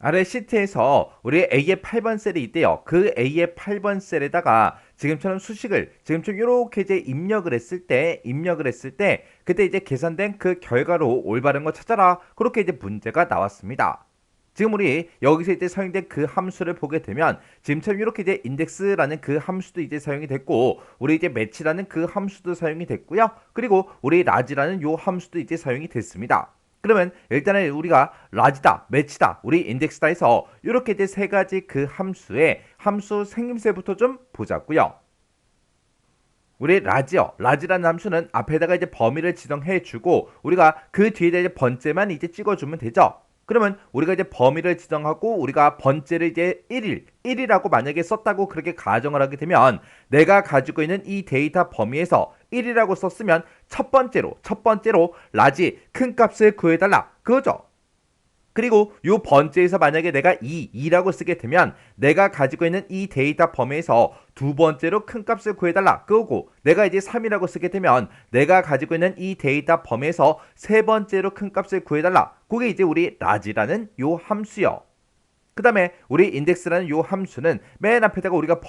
아래 시트에서 우리 A의 8번 셀이 있대요. 그 A의 8번 셀에다가 지금처럼 수식을 지금처럼 이렇게 이제 입력을 했을 때 그때 이제 계산된 그 결과로 올바른 거 찾아라. 그렇게 이제 문제가 나왔습니다. 지금 우리 여기서 이제 사용된 그 함수를 보게 되면 지금처럼 이렇게 이제 인덱스라는 그 함수도 이제 사용이 됐고 우리 이제 매치라는 그 함수도 사용이 됐고요. 그리고 우리 라지라는 요 함수도 이제 사용이 됐습니다. 그러면 일단은 우리가 라지다, 매치다, 우리 인덱스다 해서 이렇게 이제 세 가지 그 함수의 함수 생김새부터 좀 보자고요. 우리 라지라는 함수는 앞에다가 이제 범위를 지정해 주고 우리가 그 뒤에다 이제 번째만 이제 찍어주면 되죠. 그러면 우리가 이제 범위를 지정하고 우리가 번째를 이제 1이라고 만약에 썼다고 그렇게 가정을 하게 되면 내가 가지고 있는 이 데이터 범위에서 1이라고 썼으면 첫 번째로 라지 큰 값을 구해달라 그거죠. 그리고 요 번째에서 만약에 내가 2라고 쓰게 되면 내가 가지고 있는 이 데이터 범위에서 두 번째로 큰 값을 구해달라 그거고 내가 이제 3이라고 쓰게 되면 내가 가지고 있는 이 데이터 범위에서 세 번째로 큰 값을 구해달라 그게 이제 우리 라지라는 요 함수요. 그 다음에 우리 인덱스라는 요 함수는 맨 앞에다가 우리가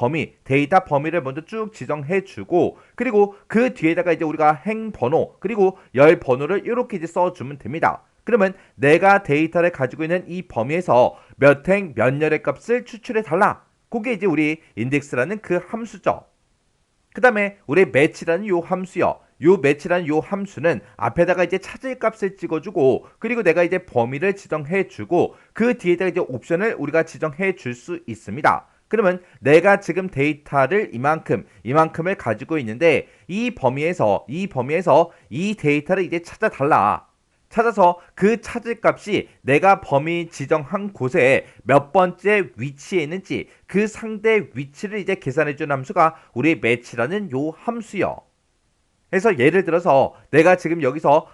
데이터 범위를 먼저 쭉 지정해주고 그리고 그 뒤에다가 이제 우리가 행번호 그리고 열 번호를 이렇게 이제 써주면 됩니다. 그러면 내가 데이터를 가지고 있는 이 범위에서 몇 행 몇 열의 값을 추출해 달라. 그게 이제 우리 인덱스라는 그 함수죠. 그 다음에 우리 매치라는 요 함수요. 요 매치라는 요 함수는 앞에다가 이제 찾을 값을 찍어주고 그리고 내가 이제 범위를 지정해주고 그 뒤에다가 이제 옵션을 우리가 지정해 줄 수 있습니다. 그러면 내가 지금 데이터를 이만큼을 가지고 있는데 이 범위에서 이 데이터를 이제 찾아서 그 찾을 값이 내가 범위 지정한 곳에 몇 번째 위치에 있는지 그 상대 위치를 이제 계산해주는 함수가 우리 매치라는 요 함수요. 그래서 예를 들어서 내가 지금 여기서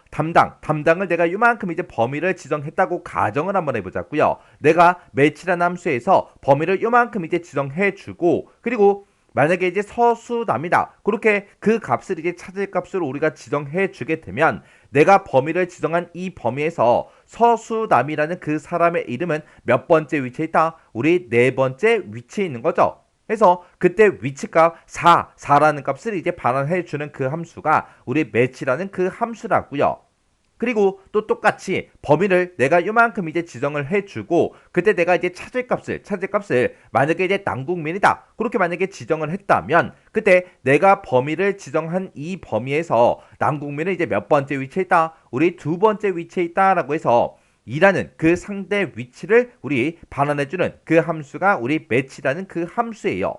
담당을 내가 이만큼 이제 범위를 지정했다고 가정을 한번 해보자고요. 내가 매치라는 함수에서 범위를 이만큼 이제 지정해주고 그리고 만약에 이제 서수남이다. 그렇게 그 값을 이제 찾을 값으로 우리가 지정해 주게 되면 내가 범위를 지정한 이 범위에서 서수남이라는 그 사람의 이름은 몇 번째 위치에 있다? 우리 네 번째 위치에 있는 거죠. 그래서 그때 위치값 4라는 값을 이제 반환해 주는 그 함수가 우리 매치라는 그 함수라고요. 그리고 또 똑같이 범위를 내가 이만큼 이제 지정을 해주고 그때 내가 이제 찾을 값을 만약에 이제 남국민이다 그렇게 만약에 지정을 했다면 그때 내가 범위를 지정한 이 범위에서 남국민은 이제 몇 번째 위치에 있다 우리 두 번째 위치에 있다라고 해서 2라는 그 상대 위치를 우리 반환해주는 그 함수가 우리 매치라는 그 함수예요.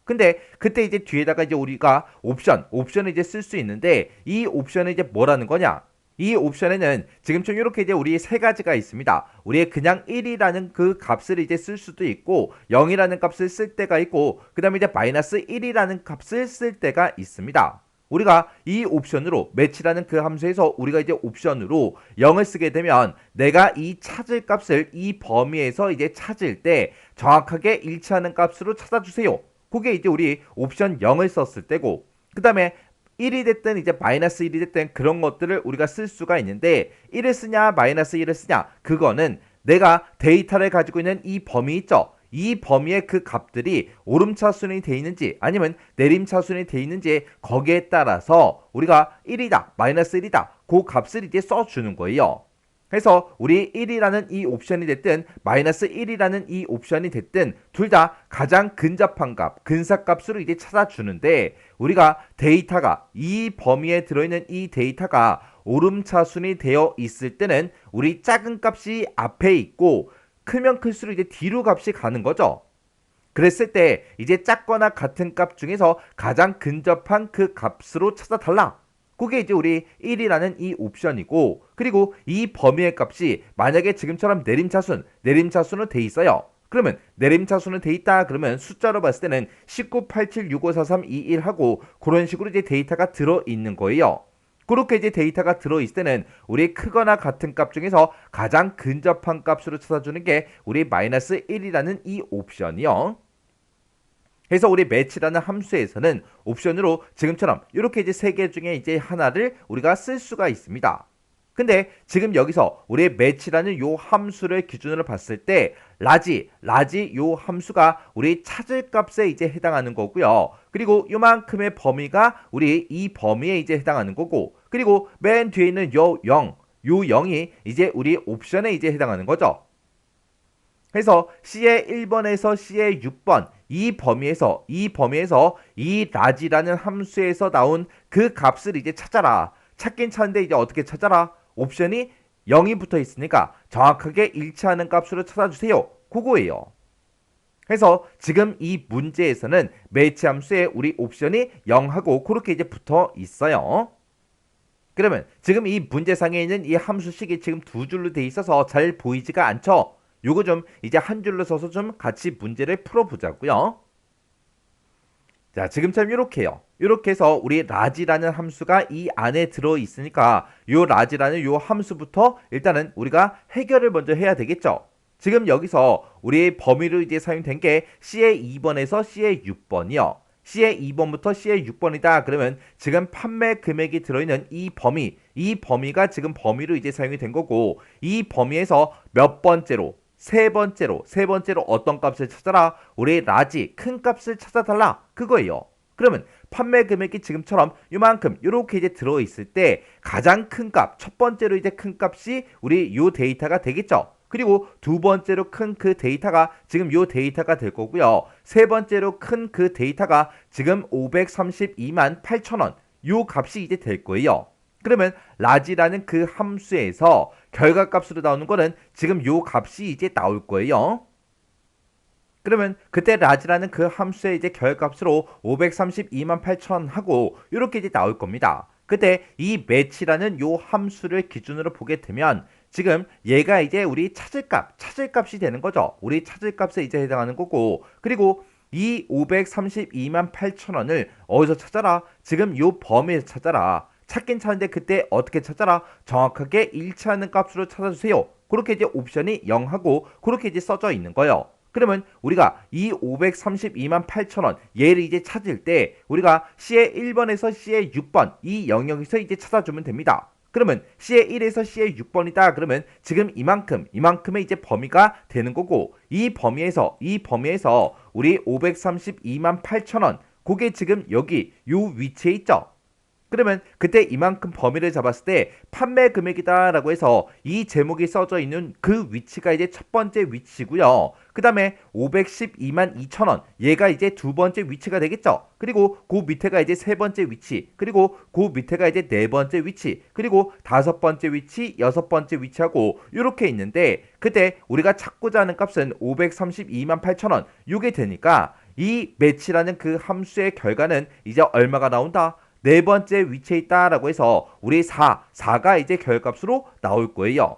근데 그때 이제 뒤에다가 이제 우리가 옵션을 이제 쓸 수 있는데 이 옵션은 이제 뭐라는 거냐? 이 옵션에는 지금처럼 이렇게 이제 우리 세 가지가 있습니다. 우리의 그냥 1이라는 그 값을 이제 쓸 수도 있고 0이라는 값을 쓸 때가 있고 그 다음에 이제 마이너스 1이라는 값을 쓸 때가 있습니다. 우리가 이 옵션으로 매치라는 그 함수에서 우리가 이제 옵션으로 0을 쓰게 되면 내가 이 찾을 값을 이 범위에서 이제 찾을 때 정확하게 일치하는 값으로 찾아주세요. 그게 이제 우리 옵션 0을 썼을 때고 그 다음에 1이 됐든 이제 마이너스 1이 됐든 그런 것들을 우리가 쓸 수가 있는데 1을 쓰냐 마이너스 1을 쓰냐 그거는 내가 데이터를 가지고 있는 이 범위 있죠. 이 범위의 그 값들이 오름차순이 돼 있는지 아니면 내림차순이 돼 있는지 거기에 따라서 우리가 1이다 마이너스 1이다 그 값을 이제 써주는 거예요. 그래서 우리 1이라는 이 옵션이 됐든 마이너스 1이라는 이 옵션이 됐든 둘 다 가장 근접한 값, 근사값으로 이제 찾아주는데 우리가 데이터가 이 범위에 들어있는 이 데이터가 오름차순이 되어 있을 때는 우리 작은 값이 앞에 있고 크면 클수록 이제 뒤로 값이 가는 거죠. 그랬을 때 이제 작거나 같은 값 중에서 가장 근접한 그 값으로 찾아달라. 그게 이제 우리 1이라는 이 옵션이고 그리고 이 범위의 값이 만약에 지금처럼 내림차순으로 돼 있어요. 그러면 내림차순은 돼 있다 그러면 숫자로 봤을 때는 1987654321 하고 그런 식으로 이제 데이터가 들어있는 거예요. 그렇게 이제 데이터가 들어있을 때는 우리 크거나 같은 값 중에서 가장 근접한 값으로 찾아주는 게 우리 마이너스 1이라는 이 옵션이요. 그래서 우리 매치라는 함수에서는 옵션으로 지금처럼 이렇게 이제 세 개 중에 이제 하나를 우리가 쓸 수가 있습니다. 근데 지금 여기서 우리 매치라는 요 함수를 기준으로 봤을 때 라지 요 함수가 우리 찾을 값에 이제 해당하는 거고요. 그리고 요만큼의 범위가 우리 이 범위에 이제 해당하는 거고, 그리고 맨 뒤에 있는 요 0이 이제 우리 옵션에 이제 해당하는 거죠. 그래서 C의 1번에서 C의 6번 이 범위에서 이 라지라는 함수에서 나온 그 값을 이제 찾아라. 찾긴 찾는데 이제 어떻게 찾아라? 옵션이 0이 붙어 있으니까 정확하게 일치하는 값으로 찾아주세요. 그거예요. 그래서 지금 이 문제에서는 매치 함수에 우리 옵션이 0하고 그렇게 이제 붙어 있어요. 그러면 지금 이 문제상에 있는 이 함수식이 지금 두 줄로 돼 있어서 잘 보이지가 않죠? 요거 좀 이제 한 줄로 써서 좀 같이 문제를 풀어보자고요. 자, 지금처럼 이렇게요. 이렇게 해서 우리 라지라는 함수가 이 안에 들어 있으니까 요 라지라는 요 함수부터 일단은 우리가 해결을 먼저 해야 되겠죠. 지금 여기서 우리의 범위로 이제 사용된 게 C의 2번에서 C의 6번이요. C의 2번부터 C의 6번이다. 그러면 지금 판매 금액이 들어있는 이 범위가 지금 범위로 이제 사용이 된 거고, 이 범위에서 몇 번째로 세 번째로 어떤 값을 찾아라? 우리 라지 큰 값을 찾아달라. 그거예요. 그러면 판매 금액이 지금처럼 요만큼 요렇게 이제 들어있을 때 가장 큰 값, 첫 번째로 이제 큰 값이 우리 요 데이터가 되겠죠. 그리고 두 번째로 큰 그 데이터가 지금 요 데이터가 될 거고요. 세 번째로 큰 그 데이터가 지금 532만 8천원 요 값이 이제 될 거예요. 그러면 라지라는 그 함수에서 결과값으로 나오는 거는 지금 요 값이 이제 나올 거예요. 그러면 그때 라지라는 그 함수의 이제 결과값으로 532만 8천 하고 이렇게 이제 나올 겁니다. 그때 이 매치라는 요 함수를 기준으로 보게 되면 지금 얘가 이제 우리 찾을 값이 되는 거죠. 우리 찾을 값에 이제 해당하는 거고, 그리고 이 532만 8천 원을 어디서 찾아라? 지금 요 범위에서 찾아라. 찾긴 찾는데 그때 어떻게 찾아라? 정확하게 일치하는 값으로 찾아주세요. 그렇게 이제 옵션이 0하고 그렇게 이제 써져 있는 거예요. 그러면 우리가 이 532만 8천원 얘를 이제 찾을 때 우리가 C의 1번에서 C의 6번 이 영역에서 이제 찾아주면 됩니다. 그러면 C의 1에서 C의 6번이다. 그러면 지금 이만큼의 이제 범위가 되는 거고, 이 범위에서 우리 532만 8천원 그게 지금 여기 요 위치에 있죠. 그러면 그때 이만큼 범위를 잡았을 때 판매 금액이다라고 해서 이 제목이 써져 있는 그 위치가 이제 첫 번째 위치고요. 그 다음에 512만 2천원 얘가 이제 두 번째 위치가 되겠죠. 그리고 그 밑에가 이제 세 번째 위치, 그리고 그 밑에가 이제 네 번째 위치, 그리고 다섯 번째 위치, 여섯 번째 위치하고 이렇게 있는데, 그때 우리가 찾고자 하는 값은 532만 8천원 요게 되니까 이 매치라는 그 함수의 결과는 이제 얼마가 나온다? 네 번째 위치에 있다라고 해서 우리 4가 이제 결값으로 나올 거예요.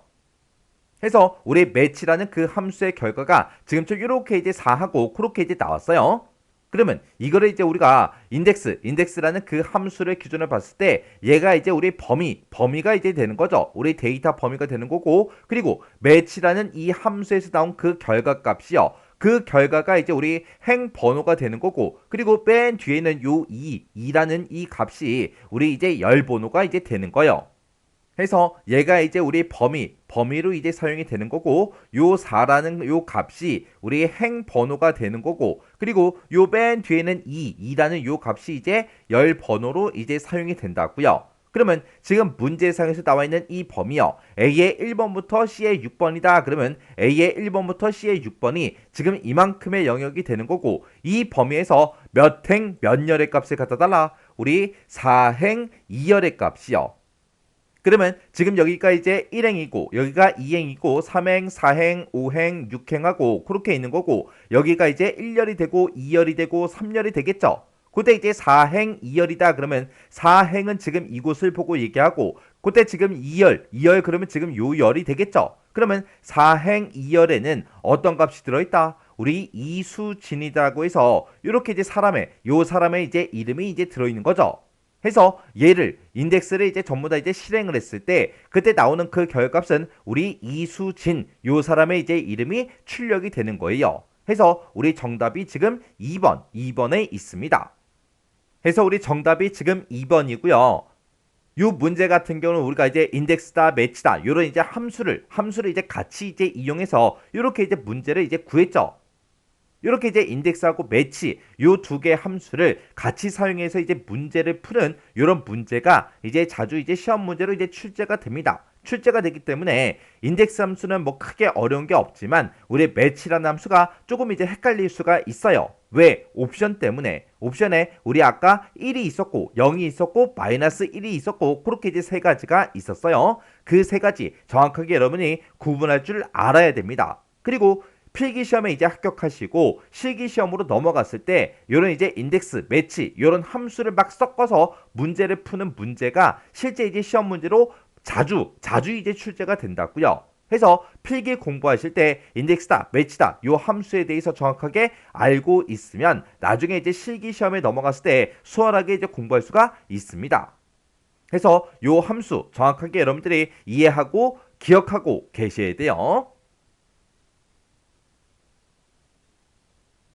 해서 우리 매치라는 그 함수의 결과가 지금처럼 이렇게 이제 4하고 그렇게 이제 나왔어요. 그러면 이거를 이제 우리가 인덱스라는 그 함수를 기준으로 봤을 때 얘가 이제 우리 범위가 이제 되는 거죠. 우리 데이터 범위가 되는 거고, 그리고 매치라는 이 함수에서 나온 그 결과값이요. 그 결과가 이제 우리 행 번호가 되는 거고, 그리고 맨 뒤에는 요 2라는 이 값이 우리 이제 열 번호가 이제 되는 거예요. 해서 얘가 이제 우리 범위로 이제 사용이 되는 거고, 요 4라는 요 값이 우리 행 번호가 되는 거고, 그리고 요 맨 뒤에는 2라는 요 값이 이제 열 번호로 이제 사용이 된다고요. 그러면 지금 문제상에서 나와 있는 이 범위요. A의 1번부터 C의 6번이다. 그러면 A의 1번부터 C의 6번이 지금 이만큼의 영역이 되는 거고, 이 범위에서 몇 행 몇 열의 값을 갖다 달라? 우리 4행 2열의 값이요. 그러면 지금 여기가 이제 1행이고 여기가 2행이고 3행, 4행, 5행, 6행하고 그렇게 있는 거고, 여기가 이제 1열이 되고 2열이 되고 3열이 되겠죠. 그때 이제 4행 2열이다 그러면 4행은 지금 이곳을 보고 얘기하고, 그때 지금 2열 그러면 지금 요 열이 되겠죠. 그러면 4행 2열에는 어떤 값이 들어있다? 우리 이수진이라고 해서 이렇게 이제 요 사람의 이제 이름이 이제 들어있는 거죠. 해서 얘를 인덱스를 이제 전부 다 이제 실행을 했을 때 그때 나오는 그 결값은 우리 이수진 요 사람의 이제 이름이 출력이 되는 거예요. 해서 우리 정답이 지금 2번에 있습니다. 해서 우리 정답이 지금 2번이고요. 요 문제 같은 경우는 우리가 이제 인덱스다, 매치다 요런 이제 함수를 이제 같이 이제 이용해서 요렇게 이제 문제를 이제 구했죠. 이렇게 이제 인덱스하고 매치 요 두 개 함수를 같이 사용해서 이제 문제를 푸는 이런 문제가 이제 자주 이제 시험 문제로 이제 출제가 됩니다. 출제가 되기 때문에 인덱스 함수는 뭐 크게 어려운 게 없지만 우리 매치라는 함수가 조금 이제 헷갈릴 수가 있어요. 왜? 옵션 때문에. 옵션에 우리 아까 1이 있었고 0이 있었고 마이너스 1이 있었고 그렇게 이제 세 가지가 있었어요. 그 세 가지 정확하게 여러분이 구분할 줄 알아야 됩니다. 그리고 필기시험에 이제 합격하시고 실기시험으로 넘어갔을 때 요런 이제 인덱스, 매치 요런 함수를 막 섞어서 문제를 푸는 문제가 실제 이제 시험 문제로 자주 이제 출제가 된다고요. 그래서 필기 공부하실 때 인덱스다, 매치다 요 함수에 대해서 정확하게 알고 있으면 나중에 이제 실기시험에 넘어갔을 때 수월하게 이제 공부할 수가 있습니다. 그래서 요 함수 정확하게 여러분들이 이해하고 기억하고 계셔야 돼요.